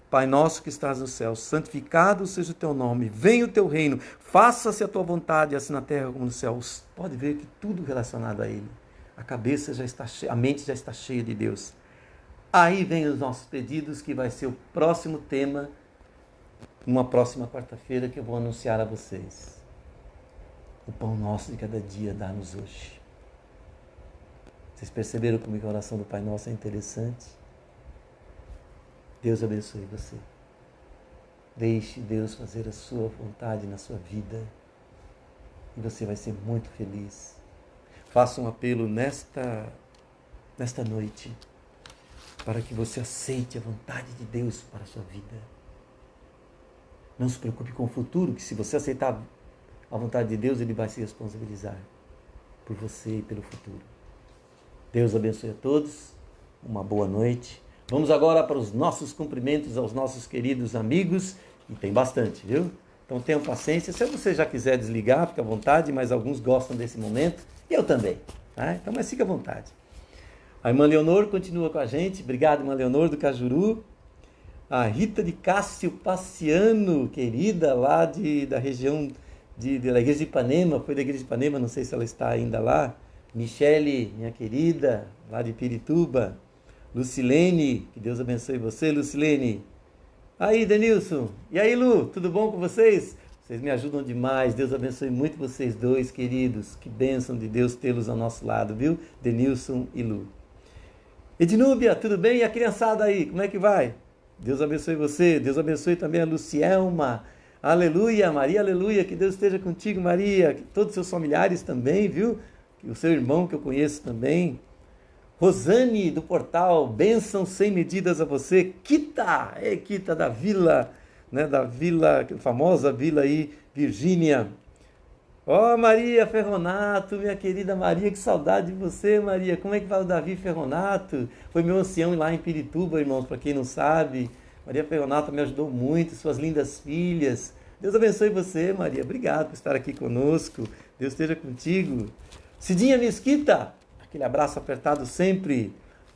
Pai nosso que estás no céu, santificado seja o teu nome, venha o teu reino, faça-se a tua vontade, assim na terra como nos céus. Pode ver que tudo relacionado a Ele. A cabeça já está cheia, a mente já está cheia de Deus. Aí vem os nossos pedidos, que vai ser o próximo tema, numa próxima quarta-feira, que eu vou anunciar a vocês. O pão nosso de cada dia dá-nos hoje. Vocês perceberam como a oração do Pai Nosso é interessante? Deus abençoe você. Deixe Deus fazer a sua vontade na sua vida e você vai ser muito feliz. Faça um apelo nesta noite para que você aceite a vontade de Deus para a sua vida. Não se preocupe com o futuro, que se você aceitar a vontade de Deus, Ele vai se responsabilizar por você e pelo futuro. Deus abençoe a todos. Uma boa noite. Vamos agora para os nossos cumprimentos aos nossos queridos amigos. E tem bastante, viu? Então tenham paciência. Se você já quiser desligar, fique à vontade, mas alguns gostam desse momento. E eu também. Tá? Então, mas fique à vontade. A irmã Leonor continua com a gente. Obrigado, irmã Leonor do Cajuru. A Rita de Cássio Paciano, querida, lá da região da igreja de Ipanema. Foi da igreja de Ipanema, não sei se ela está ainda lá. Michele, minha querida, lá de Pirituba. Lucilene, que Deus abençoe você, Lucilene. Aí, Denilson. E aí, Lu, tudo bom com vocês? Vocês me ajudam demais. Deus abençoe muito vocês dois, queridos. Que bênção de Deus tê-los ao nosso lado, viu? Denilson e Lu. Ednúbia, tudo bem? E a criançada aí, como é que vai? Deus abençoe você. Deus abençoe também a Lucielma. Aleluia, Maria, aleluia. Que Deus esteja contigo, Maria. Que todos os seus familiares também, viu? O seu irmão que eu conheço também. Rosane, do portal, bênção sem medidas a você. Kita, Kita da Vila, né, da Vila, famosa Vila aí, Virgínia. Ó, Maria Ferronato, minha querida Maria, que saudade de você, Maria. Como é que vai o Davi Ferronato? Foi meu ancião lá em Pirituba, irmãos, para quem não sabe. Maria Ferronato me ajudou muito, suas lindas filhas. Deus abençoe você, Maria. Obrigado por estar aqui conosco. Deus esteja contigo. Cidinha Mesquita, aquele abraço apertado sempre.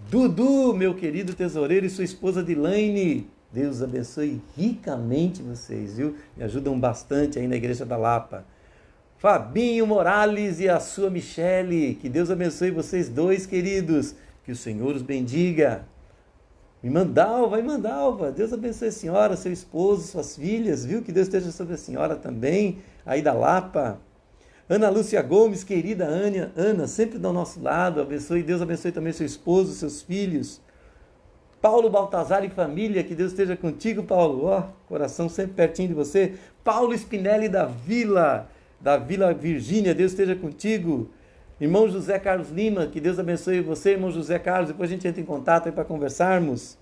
Dudu, meu querido tesoureiro, e sua esposa Dilaine. Deus abençoe ricamente vocês, viu? Me ajudam bastante aí na Igreja da Lapa. Fabinho Morales e a sua Michele. Que Deus abençoe vocês dois, queridos. Que o Senhor os bendiga. Imandalva. Deus abençoe a senhora, seu esposo, suas filhas, viu? Que Deus esteja sobre a senhora também, aí da Lapa. Ana Lúcia Gomes, querida Ana, sempre do nosso lado. Deus abençoe também seu esposo, seus filhos. Paulo Baltazar e família, que Deus esteja contigo, Paulo. Ó, coração sempre pertinho de você. Paulo Spinelli da Vila Virgínia, Deus esteja contigo. Irmão José Carlos Lima, que Deus abençoe você, irmão José Carlos. Depois a gente entra em contato aí para conversarmos.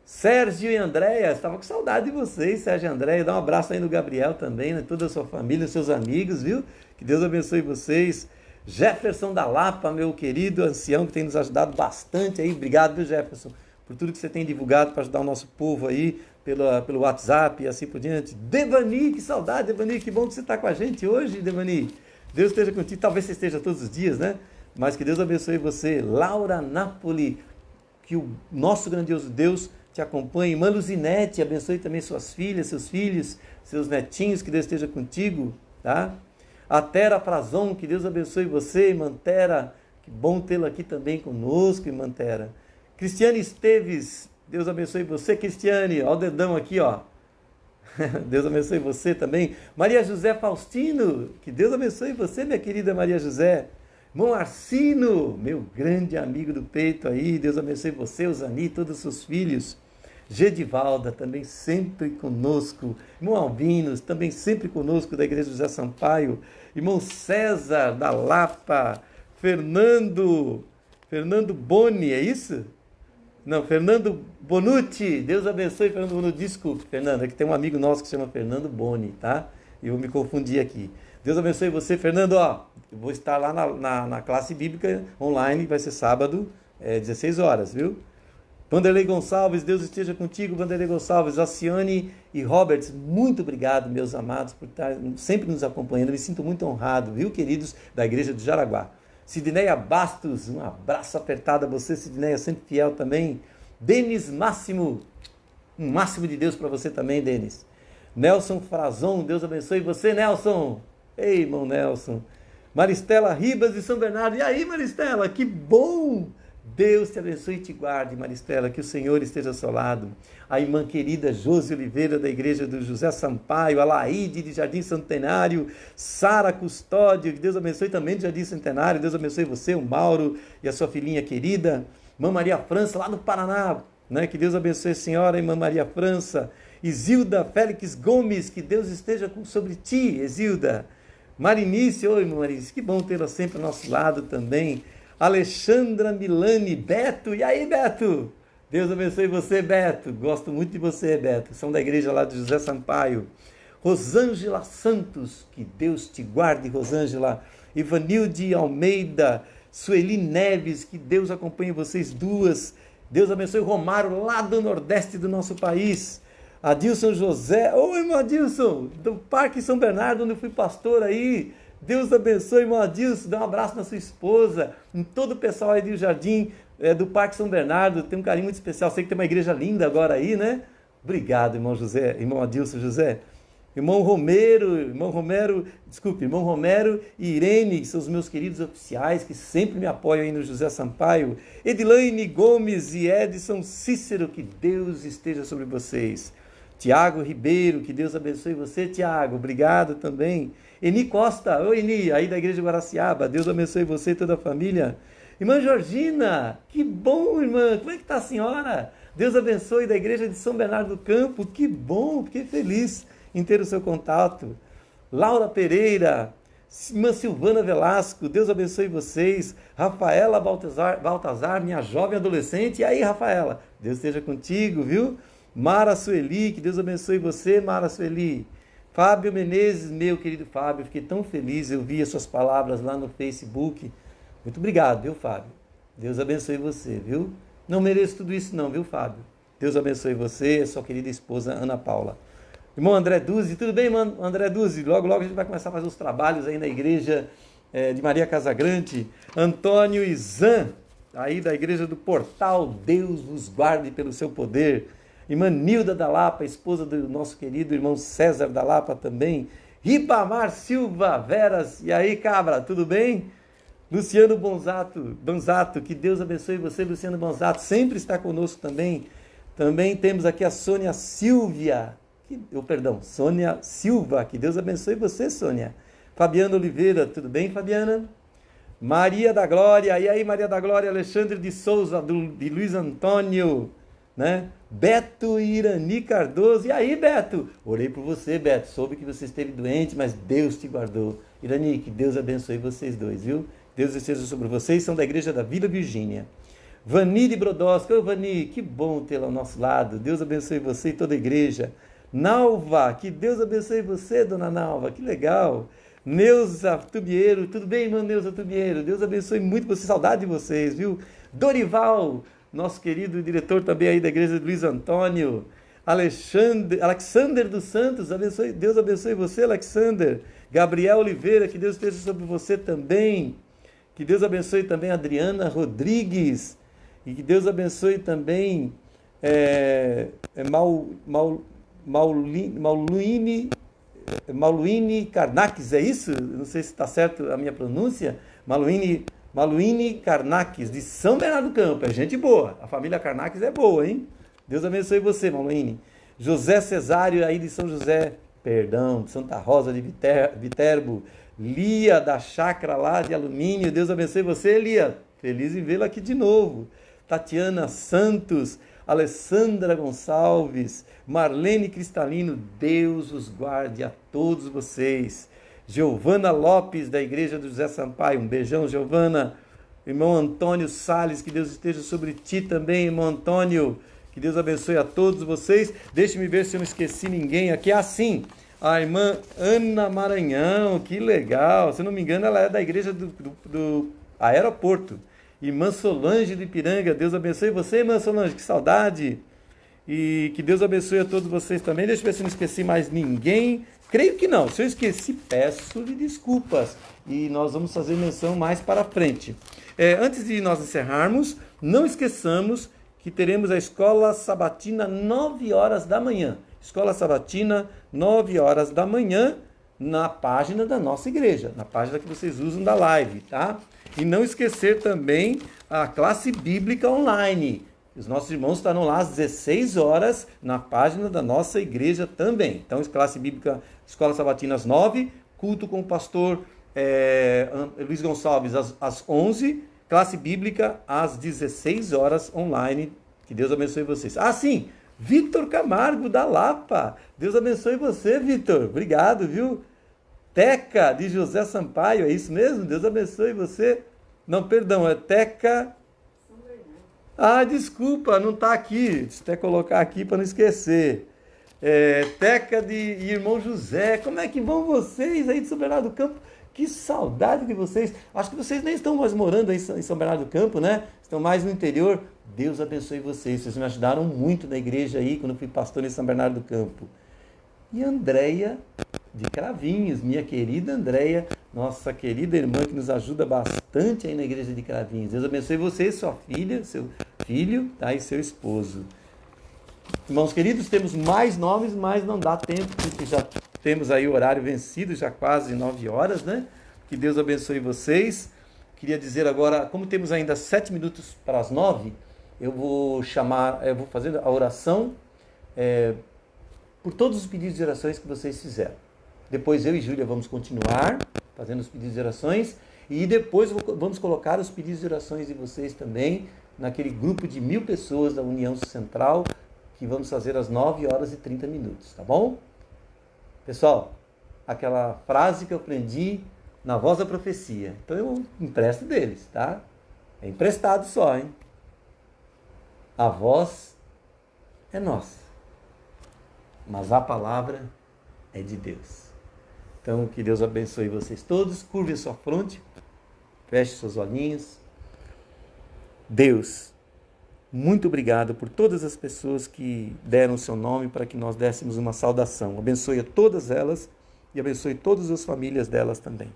Sérgio e Andréia, estava com saudade de vocês, Sérgio e Andréia. Dá um abraço aí no Gabriel também, né? Toda a sua família, seus amigos, viu? Que Deus abençoe vocês. Jefferson da Lapa, meu querido ancião, que tem nos ajudado bastante aí. Obrigado, viu, Jefferson, por tudo que você tem divulgado para ajudar o nosso povo aí. pelo WhatsApp e assim por diante. Devani, que saudade, Devani, que bom que você está com a gente hoje, Devani. Deus esteja contigo, talvez você esteja todos os dias, né? Mas que Deus abençoe você. Laura Napoli, que o nosso grandioso Deus te acompanhe. Irmã Luzinete, abençoe também suas filhas, seus filhos, seus netinhos, que Deus esteja contigo, tá? A Tera Frazon, que Deus abençoe você, irmã Tera, que bom tê-la aqui também conosco, irmã Tera. Cristiane Esteves, Deus abençoe você, Cristiane, olha o dedão aqui, ó. Deus abençoe você também. Maria José Faustino, que Deus abençoe você, minha querida Maria José. Irmão Arcino, meu grande amigo do peito aí, Deus abençoe você, Osani, todos os seus filhos. Gedivalda, também sempre conosco. Irmão Albinos, também sempre conosco, da Igreja José Sampaio. Irmão César, da Lapa. Fernando Boni, é isso? Não, Fernando Bonucci, Deus abençoe, Fernando Bonucci, desculpe, Fernando, é que tem um amigo nosso que se chama Fernando Boni, tá? E eu me confundi aqui. Deus abençoe você, Fernando, ó, eu vou estar lá na classe bíblica online, vai ser sábado, 16 horas, viu? Vanderlei Gonçalves, Deus esteja contigo, Vanderlei Gonçalves, Aciane e Roberts, muito obrigado, meus amados, por estar sempre nos acompanhando, me sinto muito honrado, viu, queridos, da Igreja do Jaraguá. Sidneia Bastos, um abraço apertado a você, Sidneia, sempre fiel também. Denis Máximo, um máximo de Deus para você também, Denis. Nelson Frazon, Deus abençoe você, Nelson. Ei, irmão Nelson. Maristela Ribas de São Bernardo. E aí, Maristela, que bom! Deus te abençoe e te guarde, Maristela, que o Senhor esteja ao seu lado. A irmã querida Josi Oliveira, da Igreja do José Sampaio, a Laíde, de Jardim Centenário, Sara Custódio, que Deus abençoe também de Jardim Centenário, Deus abençoe você, o Mauro e a sua filhinha querida. Irmã Maria França, lá do Paraná, né? Que Deus abençoe a senhora, irmã Maria França. Isilda Félix Gomes, que Deus esteja sobre ti, Isilda. Marinice, oi, irmã Marinice, que bom tê-la sempre ao nosso lado também. Alexandra Milani, Beto, e aí, Beto? Deus abençoe você, Beto, gosto muito de você, Beto, são da igreja lá de José Sampaio. Rosângela Santos, que Deus te guarde, Rosângela. Ivanilde Almeida, Sueli Neves, que Deus acompanhe vocês duas. Deus abençoe o Romário, lá do Nordeste do nosso país. Adilson José, oi, irmão Adilson, do Parque São Bernardo, onde eu fui pastor aí. Deus abençoe, irmão Adilson, dá um abraço na sua esposa, em todo o pessoal aí do Jardim, do Parque São Bernardo, tem um carinho muito especial, sei que tem uma igreja linda agora aí, né? Obrigado, irmão José, irmão Adilson José. Irmão Romero e Irene, que são os meus queridos oficiais, que sempre me apoiam aí no José Sampaio. Edilaine Gomes e Edson Cícero, que Deus esteja sobre vocês. Tiago Ribeiro, que Deus abençoe você, Tiago, obrigado também. Eni Costa, oi Eni, aí da Igreja de Guaraciaba, Deus abençoe você e toda a família. Irmã Georgina, que bom, irmã, como é que está a senhora? Deus abençoe da Igreja de São Bernardo do Campo, que bom, fiquei feliz em ter o seu contato. Laura Pereira, irmã Silvana Velasco, Deus abençoe vocês. Rafaela Baltazar, minha jovem adolescente, e aí, Rafaela, Deus esteja contigo, viu? Mara Sueli, que Deus abençoe você, Mara Sueli. Fábio Menezes, meu querido Fábio, fiquei tão feliz, eu vi as suas palavras lá no Facebook. Muito obrigado, viu, Fábio? Deus abençoe você, viu? Não mereço tudo isso não, viu, Fábio? Deus abençoe você, sua querida esposa Ana Paula. Irmão André Duzzi, tudo bem, irmão André Duzzi? Logo, logo a gente vai começar a fazer os trabalhos aí na igreja de Maria Casagrande. Antônio Izan, aí da igreja do Portal, Deus vos guarde pelo seu poder. Irmã Nilda da Lapa, esposa do nosso querido irmão César da Lapa também. Ribamar Silva Veras, e aí, cabra, tudo bem? Luciano Bonzato, que Deus abençoe você, Luciano Bonzato, sempre está conosco também. Também temos aqui a Sônia Silva, que Deus abençoe você, Sônia. Fabiana Oliveira, tudo bem, Fabiana? Maria da Glória, e aí, Maria da Glória, Alexandre de Souza, de Luiz Antônio, né? Beto e Irani Cardoso, e aí, Beto? Orei por você, Beto, soube que você esteve doente, mas Deus te guardou. Irani, que Deus abençoe vocês dois, viu? Deus esteja sobre vocês, são da igreja da Vila Virgínia. Vani de Brodowski, ô Vani, que bom tê-la ao nosso lado, Deus abençoe você e toda a igreja. Nalva, que Deus abençoe você, dona Nalva, que legal. Neuza Tubieiro, tudo bem, irmã Neuza Tubieiro? Deus abençoe muito você, saudade de vocês, viu? Dorival, nosso querido diretor também aí da igreja de Luiz Antônio. Alexander dos Santos, Deus abençoe você, Alexander. Gabriel Oliveira, que Deus esteja sobre você também. Que Deus abençoe também Adriana Rodrigues. E que Deus abençoe também Maluine Karnakis, é isso? Não sei se está certo a minha pronúncia. Maluine Karnakis, de São Bernardo do Campo. É gente boa. A família Karnakis é boa, hein? Deus abençoe você, Maluine. José Cesário, aí de São José, de Santa Rosa de Viterbo. Lia, da chácara lá de alumínio. Deus abençoe você, Lia. Feliz em vê-la aqui de novo. Tatiana Santos, Alessandra Gonçalves, Marlene Cristalino, Deus os guarde a todos vocês. Giovana Lopes, da Igreja do José Sampaio, um beijão, Giovana. Irmão Antônio Salles, que Deus esteja sobre ti também, irmão Antônio. Que Deus abençoe a todos vocês. Deixe-me ver se eu não esqueci ninguém aqui. Assim, a irmã Ana Maranhão, que legal. Se eu não me engano, ela é da Igreja do Aeroporto. Irmã Solange de Ipiranga, Deus abençoe você, irmã Solange, que saudade. E que Deus abençoe a todos vocês também. Deixa eu ver se eu não esqueci mais ninguém. Creio que não. Se eu esqueci, peço-lhe desculpas. E nós vamos fazer menção mais para frente. Antes de nós encerrarmos, não esqueçamos que teremos a Escola Sabatina 9 horas da manhã. Escola Sabatina, 9 horas da manhã, na página da nossa igreja, na página que vocês usam da live, tá? E não esquecer também a classe bíblica online. Os nossos irmãos estarão lá às 16 horas na página da nossa igreja também. Então, classe bíblica, Escola Sabatina às 9, culto com o pastor Luiz Gonçalves às 11, classe bíblica às 16 horas online. Que Deus abençoe vocês. Ah, sim! Vitor Camargo, da Lapa. Deus abençoe você, Vitor. Obrigado, viu? Teca, de José Sampaio. É isso mesmo? Deus abençoe você. Não, perdão, é Teca... Ah, desculpa, não está aqui. Deixa eu até colocar aqui para não esquecer. Teca de irmão José. Como é que vão vocês aí de São Bernardo do Campo? Que saudade de vocês. Acho que vocês nem estão mais morando aí em São Bernardo do Campo, né? Estão mais no interior. Deus abençoe vocês. Vocês me ajudaram muito na igreja aí, quando eu fui pastor em São Bernardo do Campo. E Andréia de Cravinhos, minha querida Andréia, nossa querida irmã que nos ajuda bastante aí na igreja de Cravinhos. Deus abençoe você, sua filha, seu filho, tá? E seu esposo. Irmãos queridos, temos mais nomes, mas não dá tempo, porque já temos aí o horário vencido, já quase 9 horas, né? Que Deus abençoe vocês. Queria dizer agora, como temos ainda 7 minutos para as 9, eu vou fazer a oração por todos os pedidos de orações que vocês fizeram. Depois eu e Júlia vamos continuar fazendo os pedidos de orações e depois vamos colocar os pedidos de orações de vocês também naquele grupo de 1000 pessoas da União Central que vamos fazer às 9 horas e 30 minutos, tá bom? Pessoal, aquela frase que eu aprendi na Voz da Profecia. Então eu empresto deles, tá? É emprestado só, hein? A voz é nossa, mas a palavra é de Deus. Então, que Deus abençoe vocês todos. Curve a sua fronte, feche seus olhinhos. Deus, muito obrigado por todas as pessoas que deram o seu nome para que nós dessemos uma saudação. Abençoe a todas elas e abençoe todas as famílias delas também.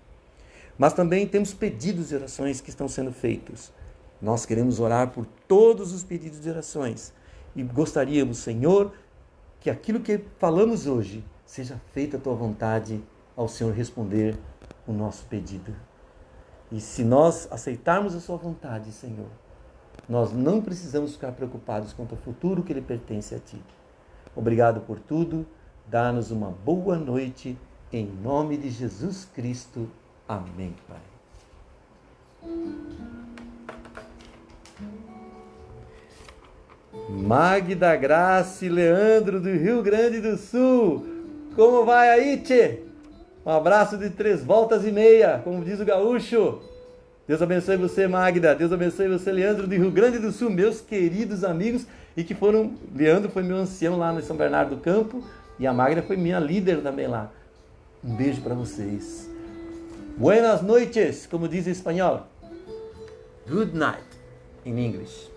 Mas também temos pedidos de orações que estão sendo feitos. Nós queremos orar por todos os pedidos de orações e gostaríamos, Senhor, que aquilo que falamos hoje seja feita a tua vontade ao Senhor responder o nosso pedido. E se nós aceitarmos a sua vontade, Senhor, nós não precisamos ficar preocupados quanto ao futuro que ele pertence a ti. Obrigado por tudo. Dá-nos uma boa noite. Em nome de Jesus Cristo. Amém, Pai. Magda Graça e Leandro do Rio Grande do Sul. Como vai aí, tchê? Um abraço de 3 voltas e meia, como diz o gaúcho. Deus abençoe você, Magda. Deus abençoe você, Leandro do Rio Grande do Sul, meus queridos amigos. E que foram... Leandro foi meu ancião lá no São Bernardo do Campo. E a Magda foi minha líder também lá. Um beijo para vocês. Buenas noches, como diz em espanhol. Good night, in English.